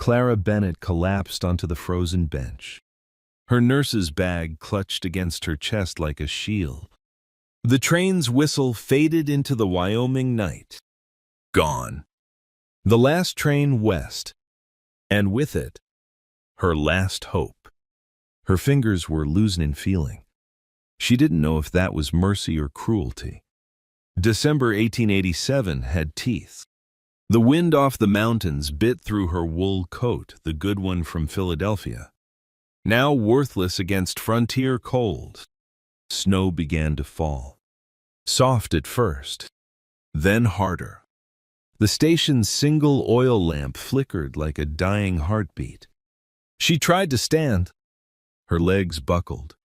Clara Bennett collapsed onto the frozen bench. Her nurse's bag clutched against her chest like a shield. The train's whistle faded into the Wyoming night. Gone. The last train west, and with it, her last hope. Her fingers were loosening feeling. She didn't know if that was mercy or cruelty. December 1887 had teeth. The wind off the mountains bit through her wool coat, the good one from Philadelphia. Now worthless against frontier cold, snow began to fall. Soft at first, then harder. The station's single oil lamp flickered like a dying heartbeat. She tried to stand. Her legs buckled.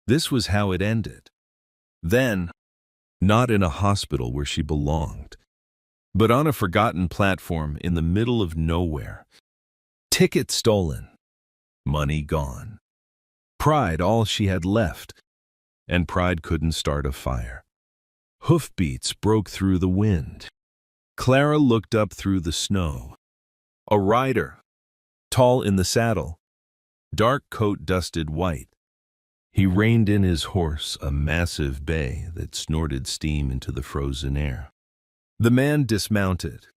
This was how it ended. Then, not in a hospital where she belonged, but on a forgotten platform in the middle of nowhere. Ticket stolen, money gone. Pride all she had left, and pride couldn't start a fire. Hoofbeats broke through the wind. Clara looked up through the snow. A rider, tall in the saddle, dark coat dusted white. He reined in his horse, a massive bay that snorted steam into the frozen air. The man dismounted,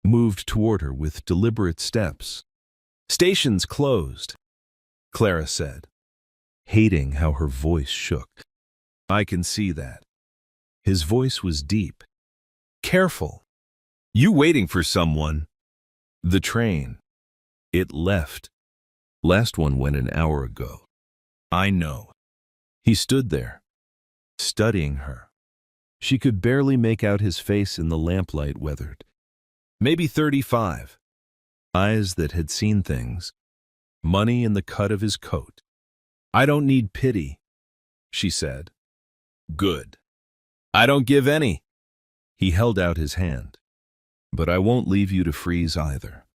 moved toward her with deliberate steps. "Station's closed," Clara said, hating how her voice shook. "I can see that." His voice was deep. "Careful. You waiting for someone?" "The train. It left. Last one went an hour ago." "I know." He stood there, studying her. She could barely make out his face in the lamplight, weathered. Maybe 35. Eyes that had seen things. Money in the cut of his coat. "I don't need pity," she said. "Good. I don't give any." He held out his hand. "But I won't leave you to freeze either."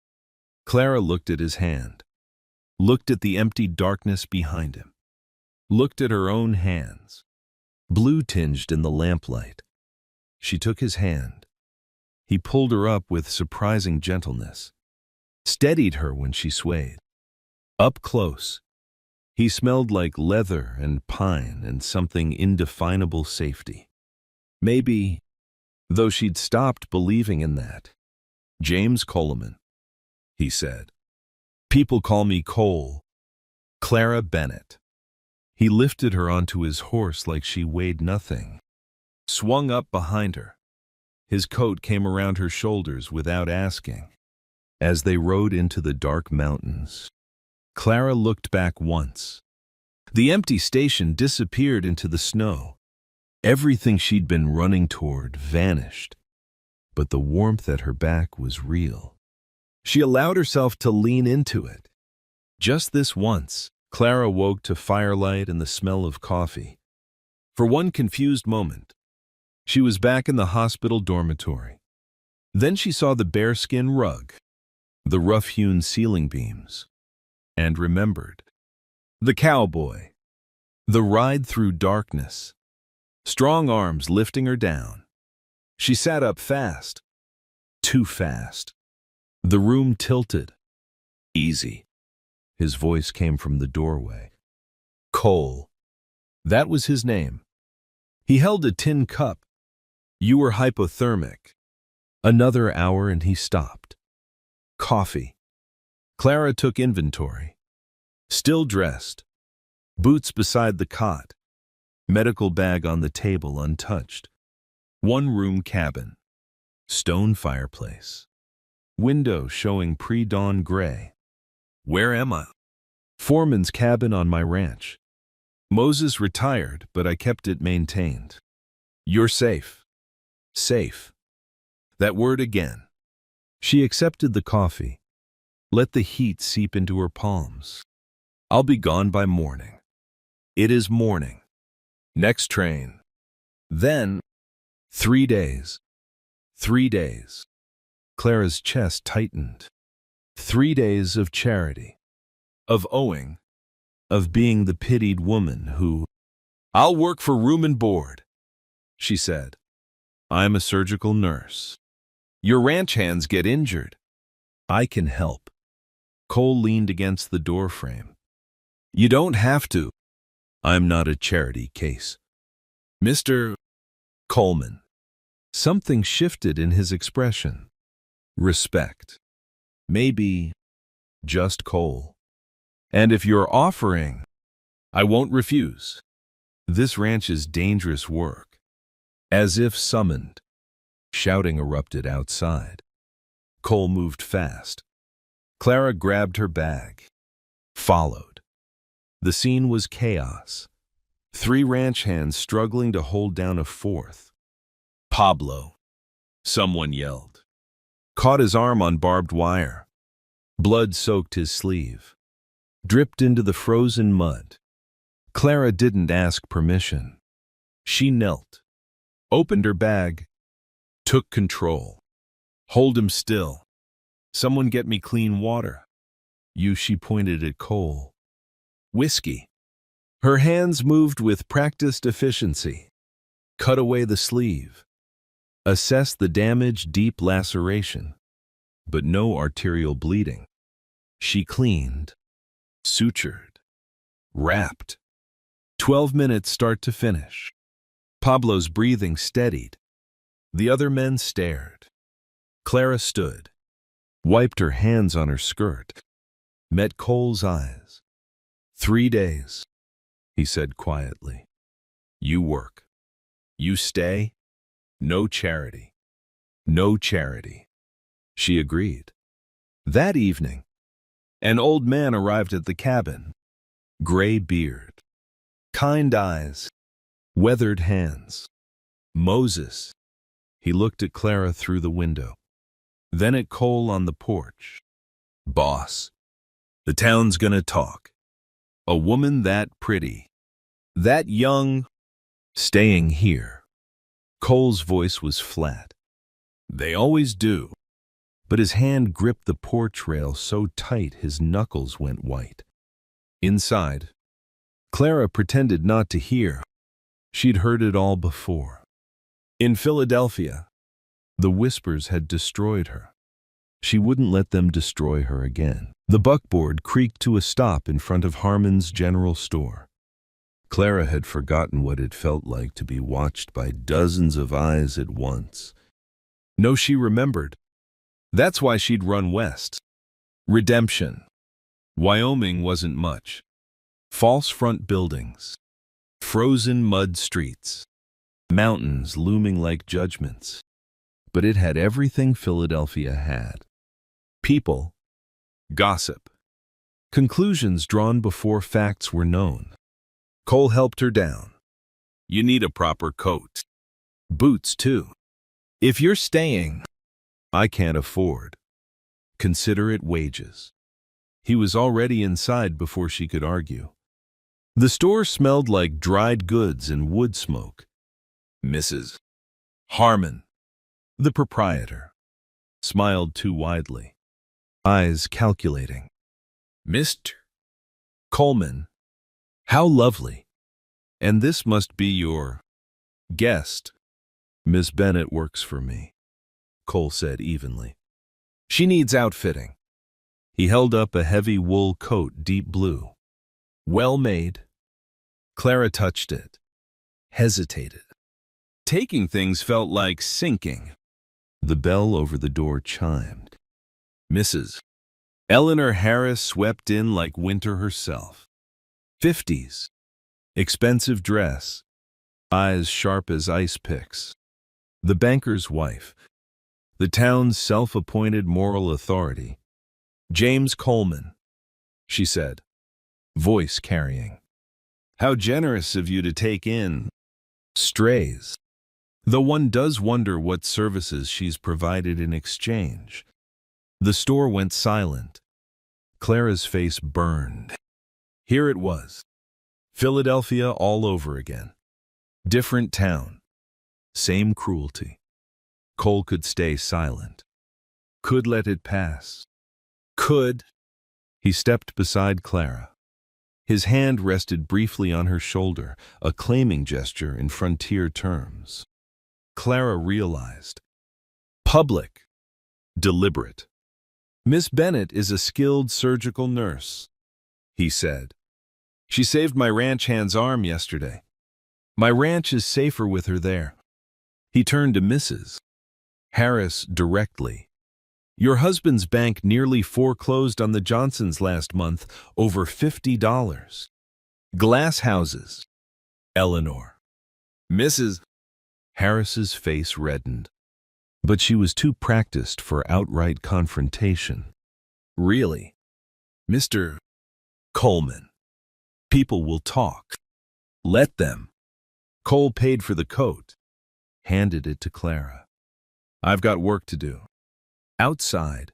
Clara looked at his hand, looked at the empty darkness behind him, looked at her own hands, blue-tinged in the lamplight. She took his hand. He pulled her up with surprising gentleness, steadied her when she swayed. Up close, he smelled like leather and pine and something indefinable safety. Maybe, though she'd stopped believing in that. "James Coleman," he said. "People call me Cole. Clara Bennett." He lifted her onto his horse like she weighed nothing, swung up behind her. His coat came around her shoulders without asking. As they rode into the dark mountains, Clara looked back once. The empty station disappeared into the snow. Everything she'd been running toward vanished, but the warmth at her back was real. She allowed herself to lean into it. Just this once, Clara woke to firelight and the smell of coffee. For one confused moment, she was back in the hospital dormitory. Then she saw the bearskin rug, the rough-hewn ceiling beams, and remembered. The cowboy, the ride through darkness, strong arms lifting her down. She sat up fast, too fast. The room tilted. "Easy." His voice came from the doorway. "Cole." That was his name. He held a tin cup. "You were hypothermic." Another hour and he stopped. "Coffee." Clara took inventory. Still dressed. Boots beside the cot. Medical bag on the table untouched. One-room cabin. Stone fireplace. Window showing pre-dawn gray. "Where am I?" "Foreman's cabin on my ranch. Moses retired, but I kept it maintained." "You're safe." Safe. That word again. She accepted the coffee. Let the heat seep into her palms. "I'll be gone by morning." It is morning. Next train. Then, 3 days. 3 days. Clara's chest tightened. 3 days of charity. Of owing. Of being the pitied woman who, "I'll work for room and board," she said. "I'm a surgical nurse." "Your ranch hands get injured." "I can help." Cole leaned against the doorframe. You don't have to. I'm not a charity case. Mr. Coleman. Something shifted in his expression. Respect. Maybe just Cole. And if you're offering, I won't refuse. This ranch is dangerous work. As if summoned, shouting erupted outside. Cole moved fast. Clara grabbed her bag, followed. The scene was chaos. 3 ranch hands struggling to hold down a 4th. Pablo, someone yelled, caught his arm on barbed wire. Blood soaked his sleeve, dripped into the frozen mud. Clara didn't ask permission. She knelt, opened her bag, took control. Hold him still. Someone get me clean water. She pointed at Cole. Whiskey. Her hands moved with practiced efficiency. Cut away the sleeve. Assess the damage, deep laceration, but no arterial bleeding. She cleaned, sutured, wrapped. 12 minutes start to finish. Pablo's breathing steadied. The other men stared. Clara stood, wiped her hands on her skirt, met Cole's eyes. 3 days, he said quietly. You work. You stay. No charity. No charity. She agreed. That evening, an old man arrived at the cabin. Gray beard, kind eyes, weathered hands. Moses. He looked at Clara through the window, then at Cole on the porch. Boss, the town's gonna talk. A woman that pretty, that young, staying here. Cole's voice was flat. They always do. But his hand gripped the porch rail so tight his knuckles went white. Inside, Clara pretended not to hear. She'd heard it all before. In Philadelphia, the whispers had destroyed her. She wouldn't let them destroy her again. The buckboard creaked to a stop in front of Harmon's General Store. Clara had forgotten what it felt like to be watched by dozens of eyes at once. No, she remembered. That's why she'd run west. Redemption. Wyoming wasn't much. False front buildings. Frozen mud streets. Mountains looming like judgments. But it had everything Philadelphia had. People. Gossip. Conclusions drawn before facts were known. Cole helped her down. You need a proper coat. Boots, too. If you're staying, I can't afford. Consider it wages. He was already inside before she could argue. The store smelled like dried goods and wood smoke. Mrs. Harmon, the proprietor, smiled too widely, eyes calculating. Mr. Coleman, how lovely. And this must be your guest. Miss Bennett works for me, Cole said evenly. She needs outfitting. He held up a heavy wool coat, deep blue. Well made. Clara touched it, hesitated. Taking things felt like sinking. The bell over the door chimed. Mrs. Eleanor Harris swept in like winter herself. 50s. Expensive dress. Eyes sharp as ice picks. The banker's wife. The town's self-appointed moral authority. James Coleman, she said, voice carrying. How generous of you to take in strays. Though one does wonder what services she's provided in exchange. The store went silent. Clara's face burned. Here it was. Philadelphia all over again. Different town. Same cruelty. Cole could stay silent. Could let it pass. Could. He stepped beside Clara. His hand rested briefly on her shoulder, a claiming gesture in frontier terms. Clara realized. Public. Deliberate. Miss Bennett is a skilled surgical nurse, he said. She saved my ranch hand's arm yesterday. My ranch is safer with her there. He turned to Mrs. Harris directly. Your husband's bank nearly foreclosed on the Johnsons last month, over $50. Glass houses. Eleanor. Mrs. Harris's face reddened, but she was too practiced for outright confrontation. Really? Mr. Coleman. People will talk. Let them. Cole paid for the coat, handed it to Clara. I've got work to do. Outside,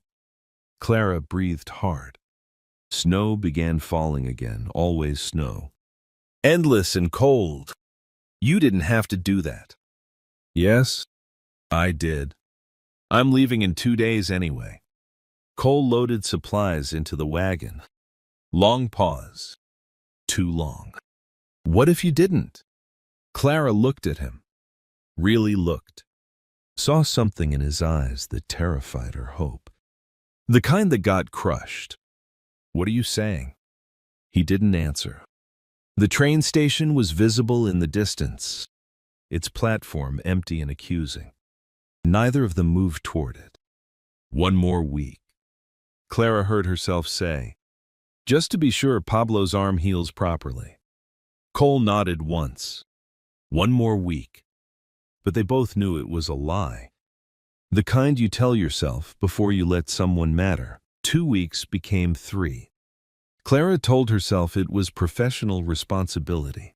Clara breathed hard. Snow began falling again, always snow. Endless and cold. You didn't have to do that. Yes, I did. I'm leaving in 2 days anyway. Cole loaded supplies into the wagon. Long pause. Too long. What if you didn't? Clara looked at him. Really looked. Saw something in his eyes that terrified her hope. The kind that got crushed. What are you saying? He didn't answer. The train station was visible in the distance, its platform empty and accusing. Neither of them moved toward it. 1 more week. Clara heard herself say, just to be sure Pablo's arm heals properly. Cole nodded once. 1 more week. But they both knew it was a lie. The kind you tell yourself before you let someone matter. 2 weeks became 3. Clara told herself it was professional responsibility.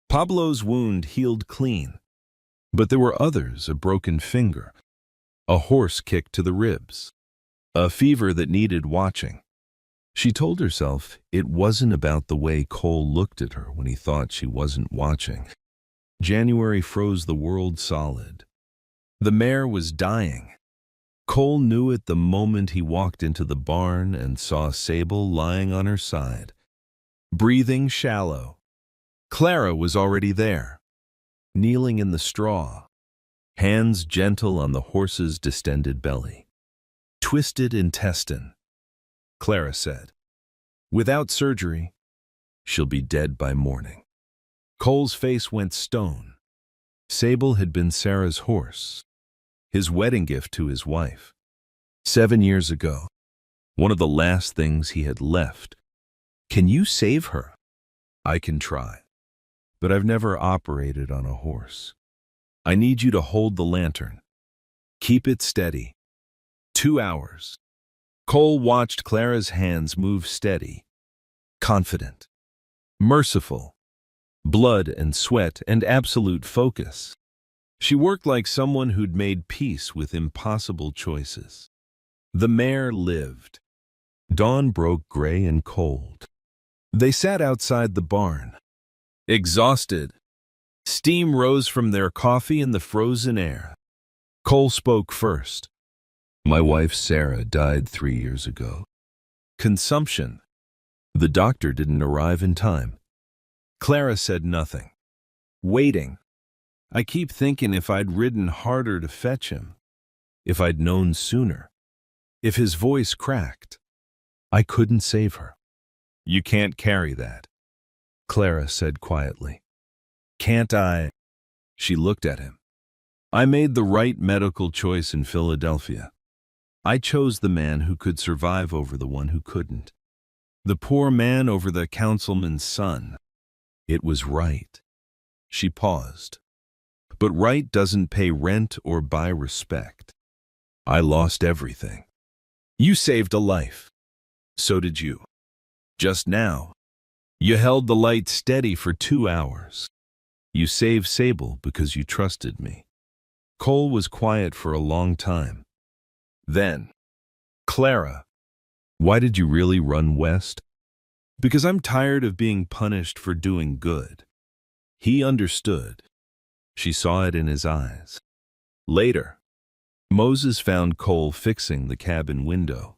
Pablo's wound healed clean. But there were others, a broken finger, a horse kick to the ribs, a fever that needed watching. She told herself it wasn't about the way Cole looked at her when he thought she wasn't watching. January froze the world solid. The mare was dying. Cole knew it the moment he walked into the barn and saw Sable lying on her side, breathing shallow. Clara was already there, kneeling in the straw, hands gentle on the horse's distended belly. Twisted intestine, Clara said. Without surgery, she'll be dead by morning. Cole's face went stone. Sable had been Sarah's horse, his wedding gift to his wife. 7 years ago, one of the last things he had left. Can you save her? I can try, but I've never operated on a horse. I need you to hold the lantern. Keep it steady. 2 hours. Cole watched Clara's hands move steady, confident, merciful, blood and sweat and absolute focus. She worked like someone who'd made peace with impossible choices. The mare lived. Dawn broke gray and cold. They sat outside the barn, exhausted. Steam rose from their coffee in the frozen air. Cole spoke first. My wife Sarah died 3 years ago. Consumption. The doctor didn't arrive in time. Clara said nothing. Waiting. I keep thinking if I'd ridden harder to fetch him, if I'd known sooner, if his voice cracked, I couldn't save her. You can't carry that, Clara said quietly. Can't I? She looked at him. I made the right medical choice in Philadelphia. I chose the man who could survive over the one who couldn't. The poor man over the councilman's son. It was right. She paused. But right doesn't pay rent or buy respect. I lost everything. You saved a life. So did you. Just now, you held the light steady for 2 hours. You saved Sable because you trusted me. Cole was quiet for a long time. Then, Clara, why did you really run west? Because I'm tired of being punished for doing good. He understood. She saw it in his eyes. Later, Moses found Cole fixing the cabin window,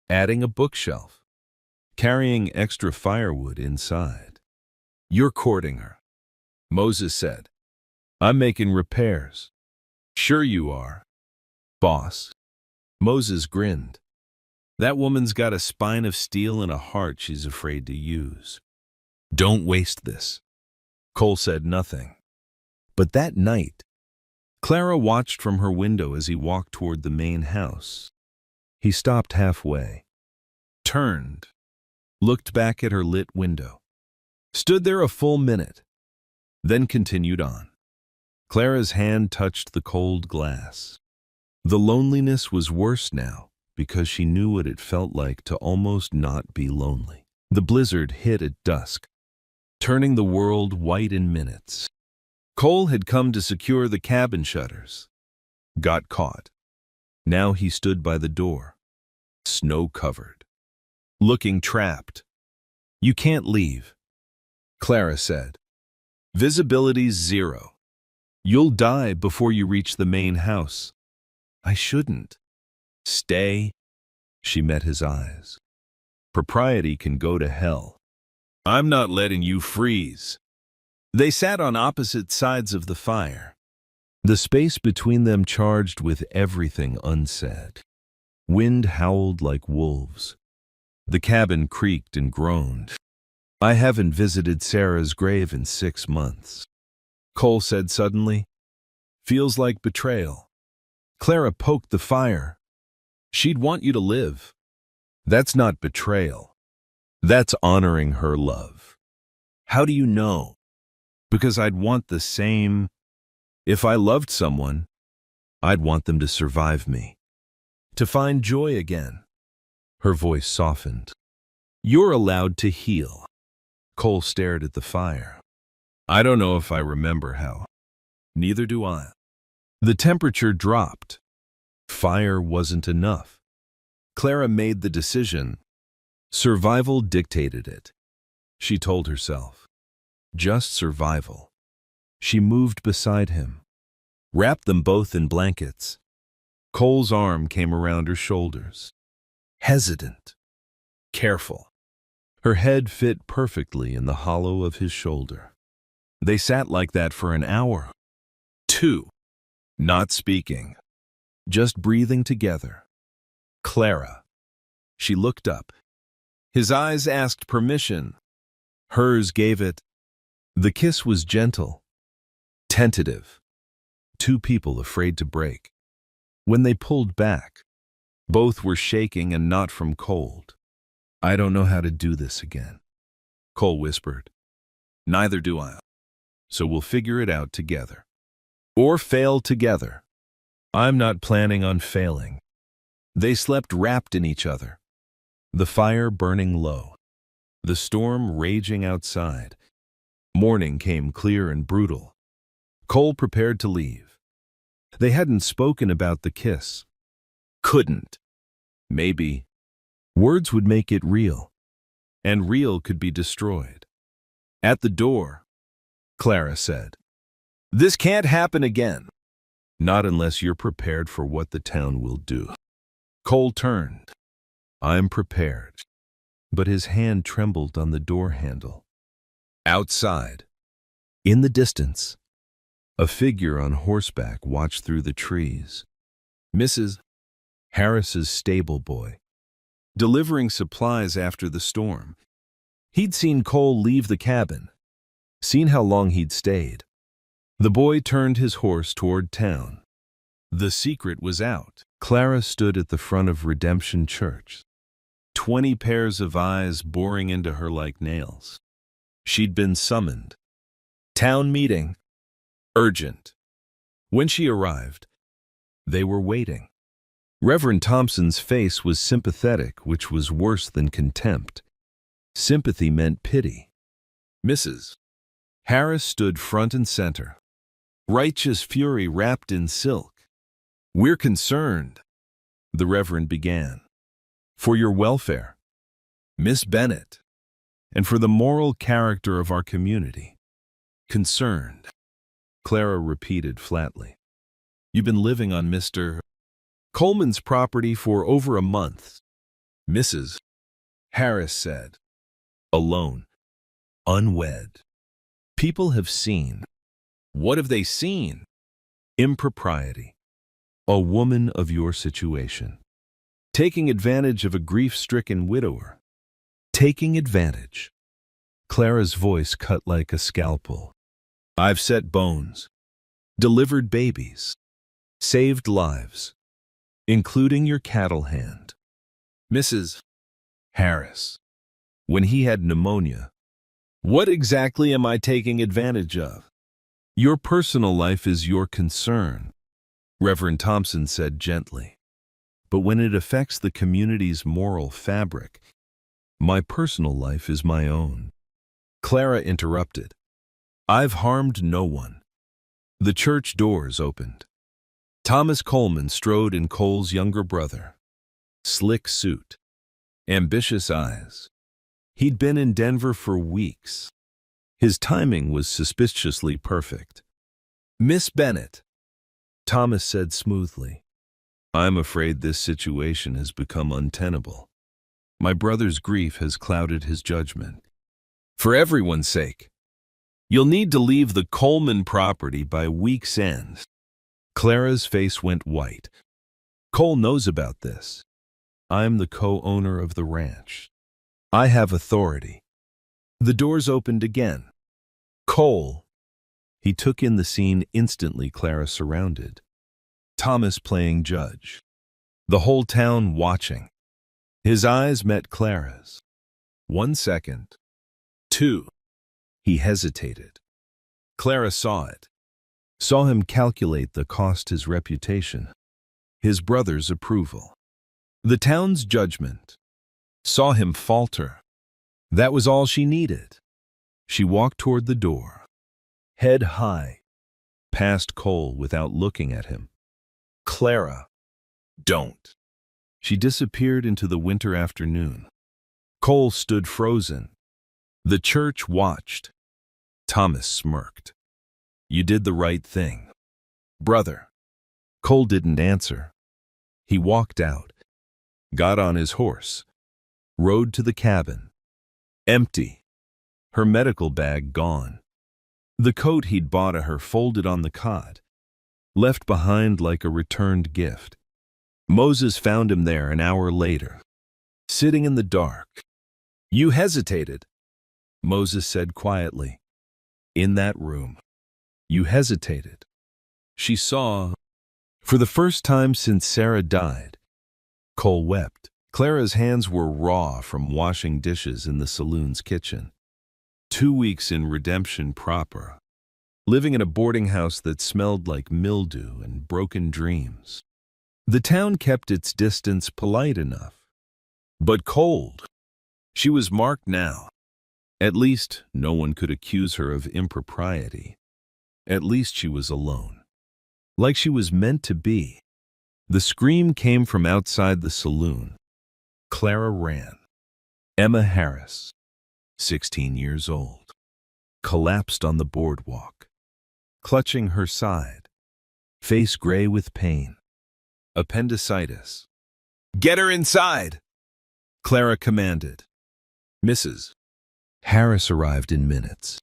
adding a bookshelf, carrying extra firewood inside. You're courting her, Moses said. I'm making repairs. Sure you are, boss. Moses grinned. That woman's got a spine of steel and a heart she's afraid to use. Don't waste this. Cole said nothing. But that night, Clara watched from her window as he walked toward the main house. He stopped halfway, turned, looked back at her lit window, stood there a full minute, then continued on. Clara's hand touched the cold glass. The loneliness was worse now because she knew what it felt like to almost not be lonely. The blizzard hit at dusk, turning the world white in minutes. Cole had come to secure the cabin shutters. Got caught. Now he stood by the door, snow-covered, looking trapped. You can't leave, Clara said. Visibility's 0. You'll die before you reach the main house. I shouldn't. Stay. She met his eyes. Propriety can go to hell. I'm not letting you freeze. They sat on opposite sides of the fire, the space between them charged with everything unsaid. Wind howled like wolves. The cabin creaked and groaned. I haven't visited Sarah's grave in 6 months, Cole said suddenly. Feels like betrayal. Clara poked the fire. She'd want you to live. That's not betrayal. That's honoring her love. How do you know? Because I'd want the same. If I loved someone, I'd want them to survive me, to find joy again. Her voice softened. You're allowed to heal. Cole stared at the fire. I don't know if I remember how. Neither do I. The temperature dropped. Fire wasn't enough. Clara made the decision. Survival dictated it. She told herself. Just survival. She moved beside him, wrapped them both in blankets. Cole's arm came around her shoulders. Hesitant. Careful. Her head fit perfectly in the hollow of his shoulder. They sat like that for an hour. 2. Not speaking. Just breathing together. Clara. She looked up. His eyes asked permission. Hers gave it. The kiss was gentle, tentative. 2 people afraid to break. When they pulled back, both were shaking and not from cold. I don't know how to do this again, Cole whispered. Neither do I. So we'll figure it out together. Or fail together. I'm not planning on failing. They slept wrapped in each other. The fire burning low. The storm raging outside. Morning came clear and brutal. Cole prepared to leave. They hadn't spoken about the kiss. Couldn't. Maybe. Words would make it real. And real could be destroyed. At the door, Clara said, This can't happen again. Not unless you're prepared for what the town will do. Cole turned. I'm prepared. But his hand trembled on the door handle. Outside, in the distance, a figure on horseback watched through the trees. Mrs. Harris's stable boy, delivering supplies after the storm. He'd seen Cole leave the cabin, seen how long he'd stayed. The boy turned his horse toward town. The secret was out. Clara stood at the front of Redemption Church, 20 pairs of eyes boring into her like nails. She'd been summoned. Town meeting. Urgent. When she arrived, they were waiting. Reverend Thompson's face was sympathetic, which was worse than contempt. Sympathy meant pity. Mrs. Harris stood front and center, righteous fury wrapped in silk. We're concerned, the Reverend began, for your welfare, Miss Bennett, and for the moral character of our community. Concerned, Clara repeated flatly. You've been living on Mr. Coleman's property for over a month, Mrs. Harris said. Alone, unwed. People have seen. What have they seen? Impropriety. A woman of your situation. Taking advantage of a grief-stricken widower. Taking advantage. Clara's voice cut like a scalpel. I've set bones, delivered babies, saved lives, including your cattle hand. Mrs. Harris, when he had pneumonia. What exactly am I taking advantage of? Your personal life is your concern, Reverend Thompson said gently. But when it affects the community's moral fabric, my personal life is my own. Clara interrupted. I've harmed no one. The church doors opened. Thomas Coleman strode in Cole's younger brother. Slick suit. Ambitious eyes. He'd been in Denver for weeks. His timing was suspiciously perfect. Miss Bennett, Thomas said smoothly. I'm afraid this situation has become untenable. My brother's grief has clouded his judgment. For everyone's sake, you'll need to leave the Coleman property by week's end. Clara's face went white. Cole knows about this. I'm the co-owner of the ranch. I have authority. The doors opened again. Cole. He took in the scene instantly. Clara surrounded. Thomas playing judge. The whole town watching. His eyes met Clara's. 1 second. 2. He hesitated. Clara saw it. Saw him calculate the cost, his reputation, his brother's approval, the town's judgment. Saw him falter. That was all she needed. She walked toward the door, head high, past Cole without looking at him. Clara, don't. She disappeared into the winter afternoon. Cole stood frozen. The church watched. Thomas smirked. You did the right thing, brother. Cole didn't answer. He walked out, got on his horse, rode to the cabin. Empty. Her medical bag gone. The coat he'd bought her folded on the cot, left behind like a returned gift. Moses found him there an hour later, sitting in the dark. You hesitated, Moses said quietly. In that room. You hesitated. She saw, for the first time since Sarah died. Cole wept. Clara's hands were raw from washing dishes in the saloon's kitchen. 2 weeks in redemption proper, living in a boarding house that smelled like mildew and broken dreams. The town kept its distance polite enough, but cold. She was marked now. At least no one could accuse her of impropriety. At least she was alone. Like she was meant to be. The scream came from outside the saloon. Clara ran. Emma Harris, 16 years old, collapsed on the boardwalk, clutching her side, face gray with pain. Appendicitis. Get her inside, Clara commanded. Mrs. Harris arrived in minutes,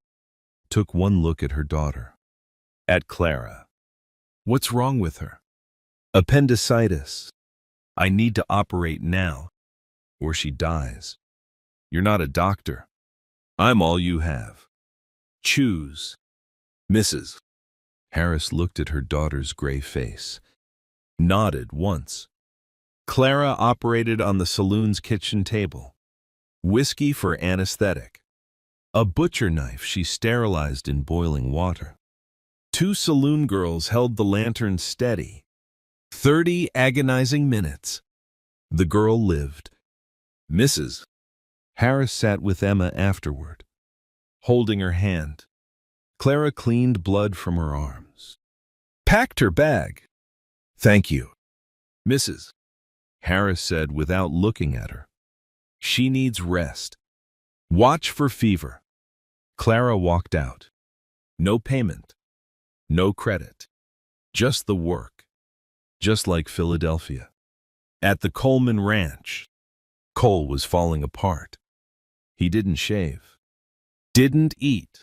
took one look at her daughter, at Clara. What's wrong with her? Appendicitis. I need to operate now, or she dies. You're not a doctor. I'm all you have. Choose. Mrs. Harris looked at her daughter's gray face, nodded once. Clara operated on the saloon's kitchen table. Whiskey for anesthetic. A butcher knife she sterilized in boiling water. 2 saloon girls held the lantern steady. 30 agonizing minutes. The girl lived. Mrs. Harris sat with Emma afterward, holding her hand. Clara cleaned blood from her arms. Packed her bag. Thank you, Mrs. Harris said without looking at her. She needs rest. Watch for fever. Clara walked out. No payment. No credit. Just the work. Just like Philadelphia. At the Coleman Ranch, Cole was falling apart. He didn't shave. Didn't eat.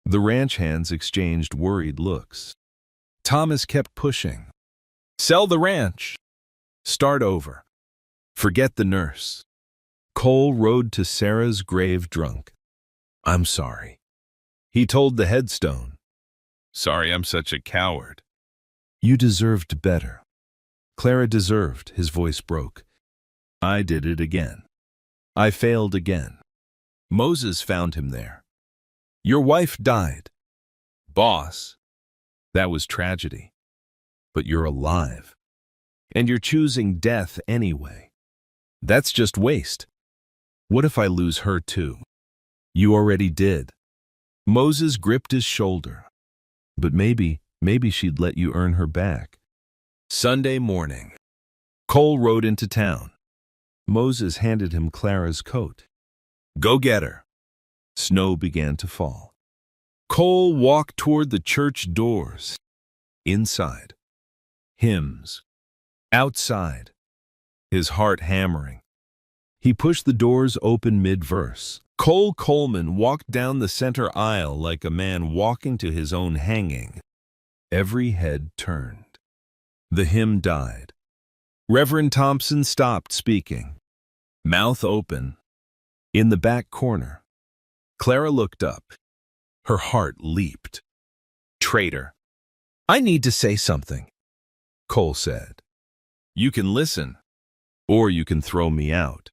The ranch hands exchanged worried looks. Thomas kept pushing. Sell the ranch. Start over. Forget the nurse. Cole rode to Sarah's grave drunk. I'm sorry. He told the headstone. Sorry I'm such a coward. You deserved better. Clara deserved, his voice broke. I did it again. I failed again. Moses found him there. Your wife died. Boss. That was tragedy. But you're alive. And you're choosing death anyway. That's just waste. What if I lose her too? You already did. Moses gripped his shoulder. But maybe she'd let you earn her back. Sunday morning. Cole rode into town. Moses handed him Clara's coat. Go get her. Snow began to fall. Cole walked toward the church doors. Inside. Hymns. Outside. His heart hammering. He pushed the doors open mid-verse. Cole Coleman walked down the center aisle like a man walking to his own hanging. Every head turned. The hymn died. Reverend Thompson stopped speaking. Mouth open. In the back corner. Clara looked up. Her heart leaped. Traitor. I need to say something, Cole said. You can listen, or you can throw me out.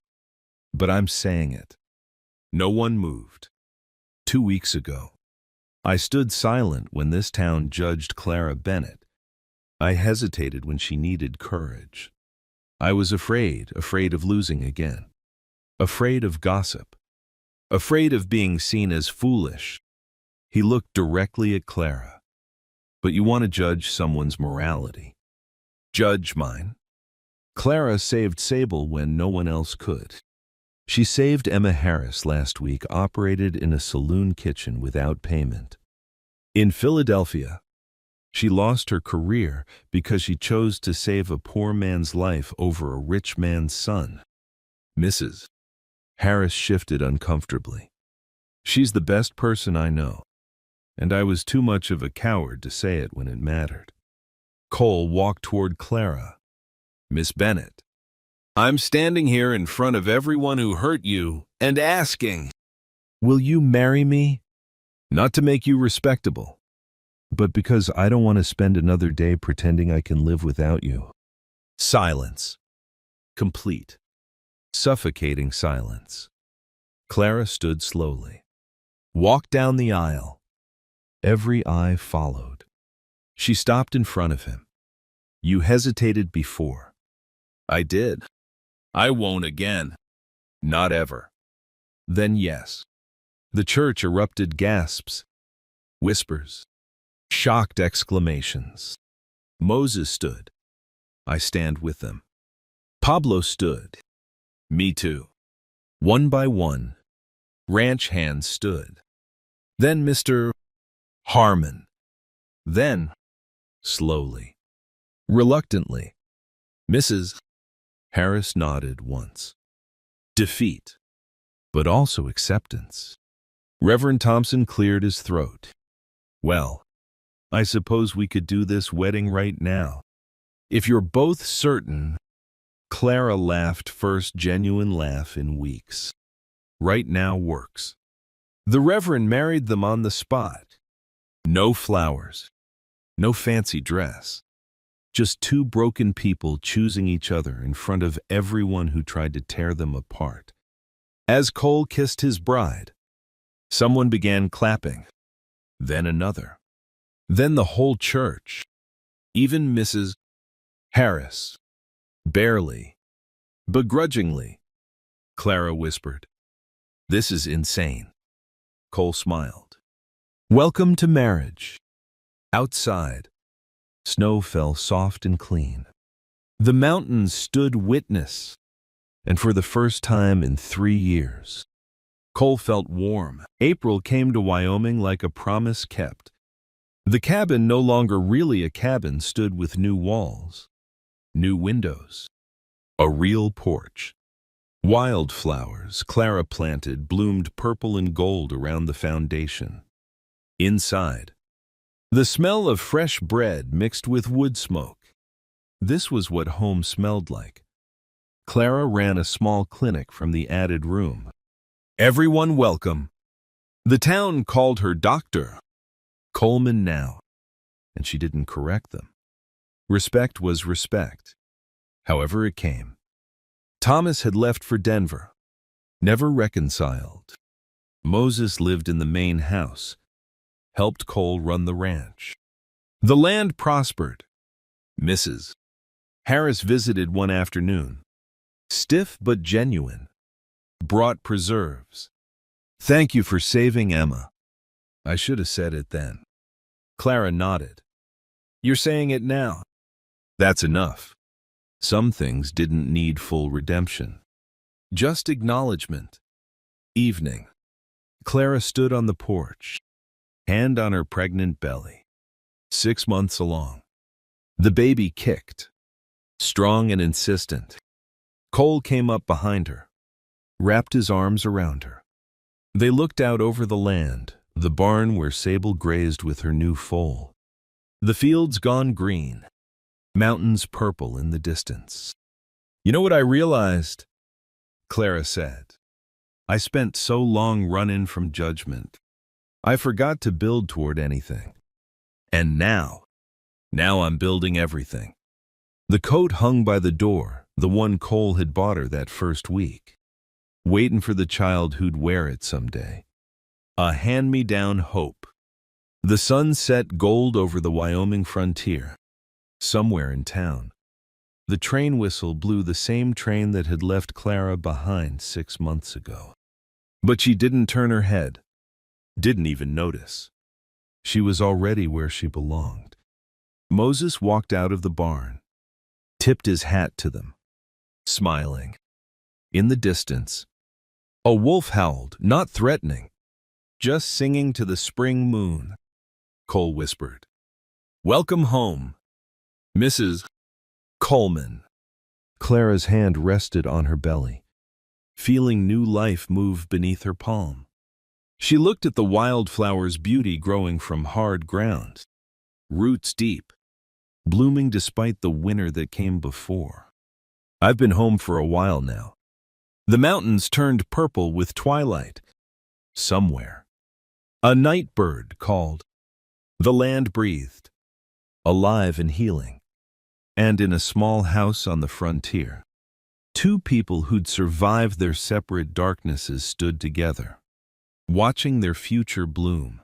But I'm saying it. No one moved. 2 weeks ago, I stood silent when this town judged Clara Bennett. I hesitated when she needed courage. I was afraid of losing again. Afraid of gossip. Afraid of being seen as foolish. He looked directly at Clara. But you want to judge someone's morality. Judge mine. Clara saved Sable when no one else could. She saved Emma Harris last week, operated in a saloon kitchen without payment. In Philadelphia, she lost her career because she chose to save a poor man's life over a rich man's son. Mrs. Harris shifted uncomfortably. She's the best person I know, and I was too much of a coward to say it when it mattered. Cole walked toward Clara. Miss Bennett. I'm standing here in front of everyone who hurt you and asking, will you marry me? Not to make you respectable, but because I don't want to spend another day pretending I can live without you. Silence. Complete. Suffocating silence. Clara stood slowly. Walked down the aisle. Every eye followed. She stopped in front of him. You hesitated before. I did. I won't again. Not ever. Then yes. The church erupted gasps, whispers, shocked exclamations. Moses stood. I stand with them. Pablo stood. Me too. One by one, ranch hands stood. Then Mr. Harmon. Then, slowly, reluctantly, Mrs. Harris nodded once. Defeat, but also acceptance. Reverend Thompson cleared his throat. Well, I suppose we could do this wedding right now. If you're both certain. Clara laughed, first genuine laugh in weeks. Right now works. The Reverend married them on the spot. No flowers. No fancy dress. Just two broken people choosing each other in front of everyone who tried to tear them apart. As Cole kissed his bride, someone began clapping. Then another. Then the whole church. Even Mrs. Harris. Barely. Begrudgingly. Clara whispered. This is insane. Cole smiled. Welcome to marriage. Outside. Snow fell soft and clean. The mountains stood witness, and for the first time in 3 years, Cole felt warm. April came to Wyoming like a promise kept. The cabin, no longer really a cabin, stood with new walls, new windows, a real porch. Wildflowers Clara planted bloomed purple and gold around the foundation. Inside, the smell of fresh bread mixed with wood smoke. This was what home smelled like. Clara ran a small clinic from the added room. Everyone welcome. The town called her Dr. Coleman now, and she didn't correct them. Respect was respect, however it came. Thomas had left for Denver, never reconciled. Moses lived in the main house, helped Cole run the ranch. The land prospered. Mrs. Harris visited one afternoon, stiff but genuine, brought preserves. Thank you for saving Emma. I should have said it then. Clara nodded. You're saying it now. That's enough. Some things didn't need full redemption. Just acknowledgement. Evening. Clara stood on the porch, hand on her pregnant belly. 6 months along. The baby kicked, strong and insistent. Cole came up behind her, wrapped his arms around her. They looked out over the land, the barn where Sable grazed with her new foal. The fields gone green, mountains purple in the distance. You know what I realized? Clara said. I spent so long running from judgment. I forgot to build toward anything. And now I'm building everything. The coat hung by the door, the one Cole had bought her that first week, waiting for the child who'd wear it someday. A hand-me-down hope. The sun set gold over the Wyoming frontier. Somewhere in town, the train whistle blew, the same train that had left Clara behind 6 months ago. But she didn't turn her head, didn't even notice. She was already where she belonged. Moses walked out of the barn, tipped his hat to them, smiling. In the distance, a wolf howled, not threatening, just singing to the spring moon. Cole whispered, "Welcome home, Mrs. Coleman." Clara's hand rested on her belly, feeling new life move beneath her palm. She looked at the wildflower's beauty growing from hard ground, roots deep, blooming despite the winter that came before. I've been home for a while now. The mountains turned purple with twilight. Somewhere, a night bird called. The land breathed, alive and healing. And in a small house on the frontier, 2 people who'd survived their separate darknesses stood together, watching their future bloom.